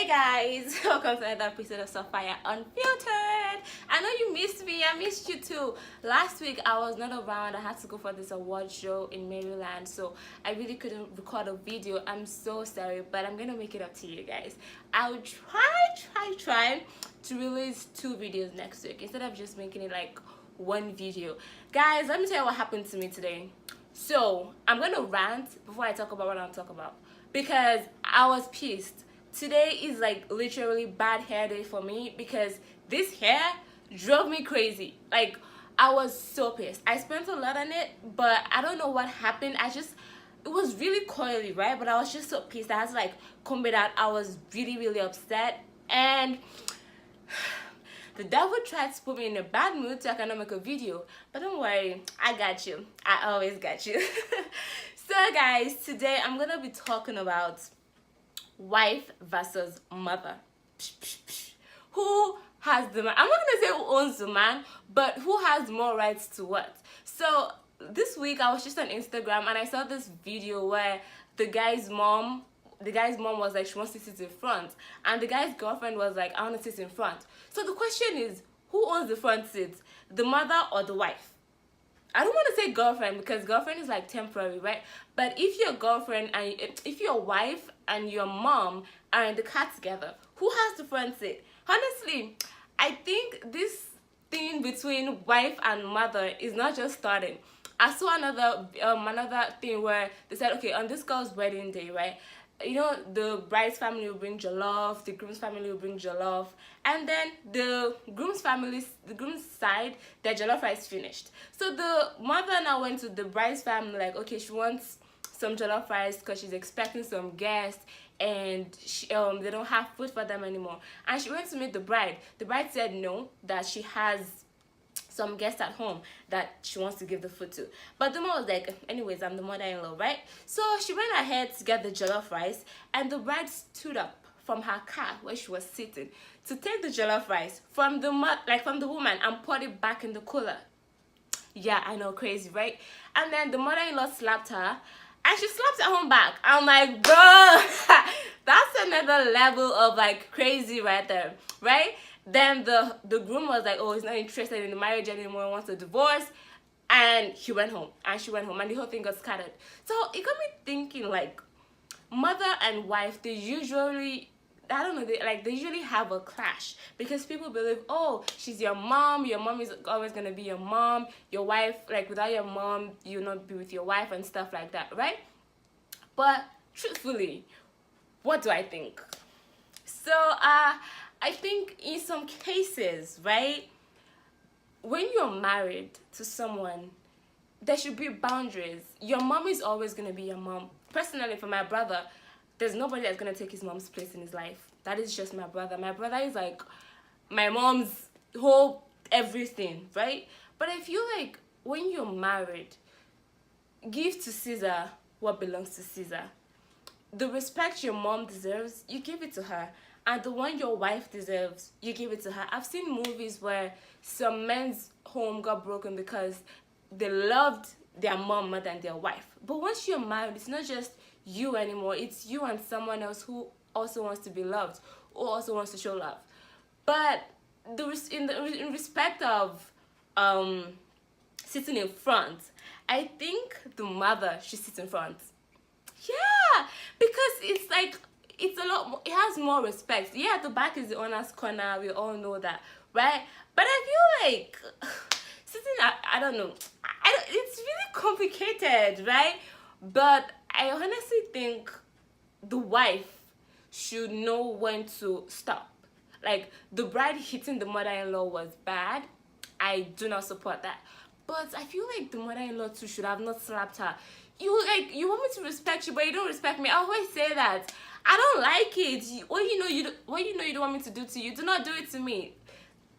Guys, welcome to another episode of Sophia Unfiltered. I know you missed me, I missed you too. Last week I was not around, I had to go for this award show in Maryland, so I really couldn't record a video. I'm so sorry, but I'm gonna make it up to you guys. I'll try to release 2 videos next week instead of just making it like one video. Guys, let me tell you what happened to me today. So I'm gonna rant before I talk about what I'm talking about because I was pissed. Today is like literally bad hair day for me because this hair drove me crazy. Like, I was so pissed. I spent a lot on it, but I don't know what happened. It was really coily, right? But I was just so pissed. I had to like comb it out. I was really upset, and the devil tried to put me in a bad mood so I cannot make a video. But don't worry, I got you. I always got you. So guys, today I'm gonna be talking about wife versus mother. Who has the man? I'm not gonna say who owns the man, but who has more rights to what? So this week I was just on Instagram and I saw this video where the guy's mom was like, she wants to sit in front, and the guy's girlfriend was like, I want to sit in front. So the question is, who owns the front seat, the mother or the wife? I don't want to say girlfriend because girlfriend is like temporary, right? But if your girlfriend and if your wife and your mom are in the car together, who has the front seat? Honestly, I think this thing between wife and mother is not just starting. I saw another thing where they said, okay, on this girl's wedding day, right? You know, the bride's family will bring jollof, the groom's family will bring jollof, and then the groom's side, their jollof rice finished. So the mother now went to the bride's family like, okay, she wants some jollof rice because she's expecting some guests, and they don't have food for them anymore. And she went to meet the bride. The bride said no, that she has some guests at home that she wants to give the food to. But the mom was like, anyways, I'm the mother-in-law, right? So she went ahead to get the jollof rice, and the bride stood up from her car where she was sitting to take the jollof rice from the woman and put it back in the cooler. Yeah, I know, crazy, right? And then the mother-in-law slapped her, and she slapped her home back. I'm like, bro, that's another level of like crazy right there, right? Then the groom was like, oh, he's not interested in the marriage anymore, he wants a divorce. And he went home, and she went home, and the whole thing got scattered. So it got me thinking, like, mother and wife, they usually, I don't know, they usually have a clash because people believe, oh, she's your mom is always gonna be your mom. Your wife, like, without your mom, you'll not be with your wife and stuff like that, right? But truthfully, what do I think? So I think in some cases, right, when you're married to someone, there should be boundaries. Your mom is always going to be your mom. Personally, for my brother, there's nobody that's going to take his mom's place in his life. That is just my brother. My brother is like my mom's whole everything, right? But I feel like when you're married, give to Caesar what belongs to Caesar. The respect your mom deserves, you give it to her. And the one your wife deserves, you give it to her. I've seen movies where some men's home got broken because they loved their mom more than their wife. But once you're married, it's not just you anymore. It's you and someone else who also wants to be loved, who also wants to show love. But in respect of sitting in front, I think the mother should sit in front. Yeah, because it's like, it's a lot more, it has more respect. Yeah, the back is the owner's corner, we all know that, right? But I feel like sitting, I don't know, it's really complicated, right? But I honestly think the wife should know when to stop. Like, the bride hitting the mother-in-law was bad. I do not support that. But I feel like the mother-in-law too should have not slapped her. You want me to respect you, but you don't respect me. I always say that. I don't like it. What you know you don't want me to do to you, do not do it to me.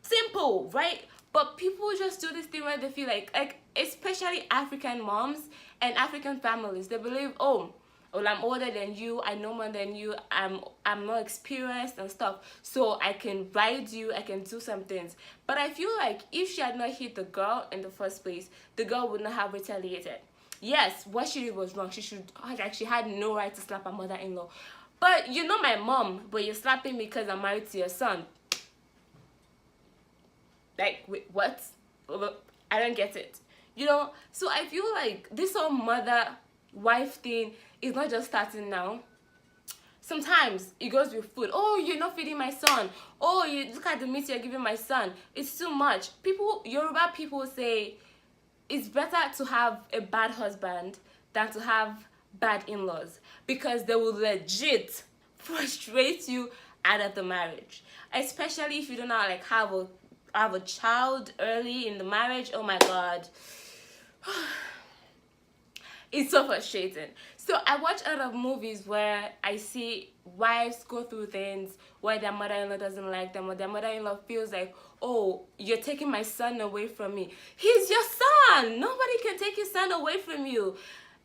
Simple, right? But people just do this thing where they feel like especially African moms and African families, they believe, oh, well, I'm older than you, I know more than you, I'm more experienced and stuff, so I can ride you, I can do some things. But I feel like if she had not hit the girl in the first place, the girl would not have retaliated. Yes, what she did was wrong. She had no right to slap her mother-in-law. But you're not my mom, but you're slapping me because I'm married to your son. Like, wait, what? I don't get it. You know, so I feel like this whole mother-wife thing is not just starting now. Sometimes it goes with food. Oh, you're not feeding my son. Oh, you look at the meat you're giving my son. It's too much. Yoruba people say it's better to have a bad husband than to have bad in-laws, because they will legit frustrate you out of the marriage, especially if you don't know, like, have a child early in the marriage. Oh my god. It's so frustrating. So I watch a lot of movies where I see wives go through things where their mother-in-law doesn't like them, or their mother-in-law feels like, oh, you're taking my son away from me. He's your son. Nobody can take your son away from you.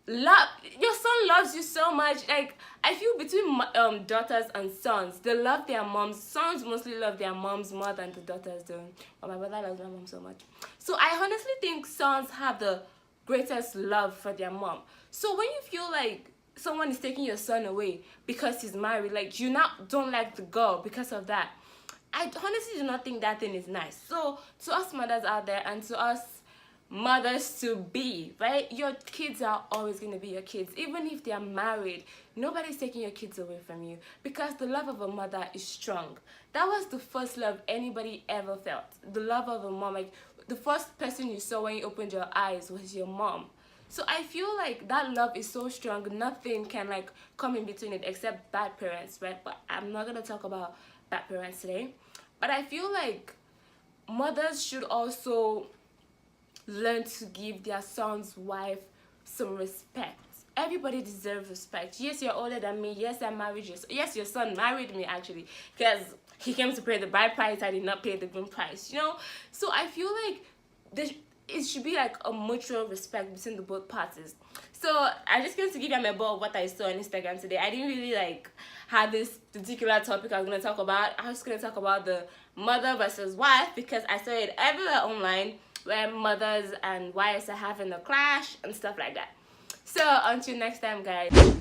Your son loves you so much. Like, I feel between daughters and sons, they love their moms. Sons mostly love their moms more than the daughters do. But my brother loves my mom so much. So I honestly think sons have the greatest love for their mom. So when you feel like someone is taking your son away because he's married, like, you now don't like the girl because of that, I honestly do not think that thing is nice. So to us mothers out there, and to us mothers to be, right, your kids are always going to be your kids. Even if they are married, nobody's taking your kids away from you, because the love of a mother is strong. That was the first love anybody ever felt. The love of a mom. Like, the first person you saw when you opened your eyes was your mom. So I feel like that love is so strong, nothing can, like, come in between it except bad parents, right? But I'm not going to talk about bad parents today. But I feel like mothers should also learn to give their son's wife some respect. Everybody deserves respect. Yes, you're older than me. Yes, I married you. Yes, your son married me, actually, because he came to pay the bride price. I did not pay the groom price, you know. So I feel like it should be like a mutual respect between the both parties. So I'm just going to give you a ball of what I saw on Instagram today. I didn't really like have this particular topic I was going to talk about. I was going to talk about the mother versus wife, because I saw it everywhere online where mothers and wives are having a clash and stuff like that. So until next time, guys.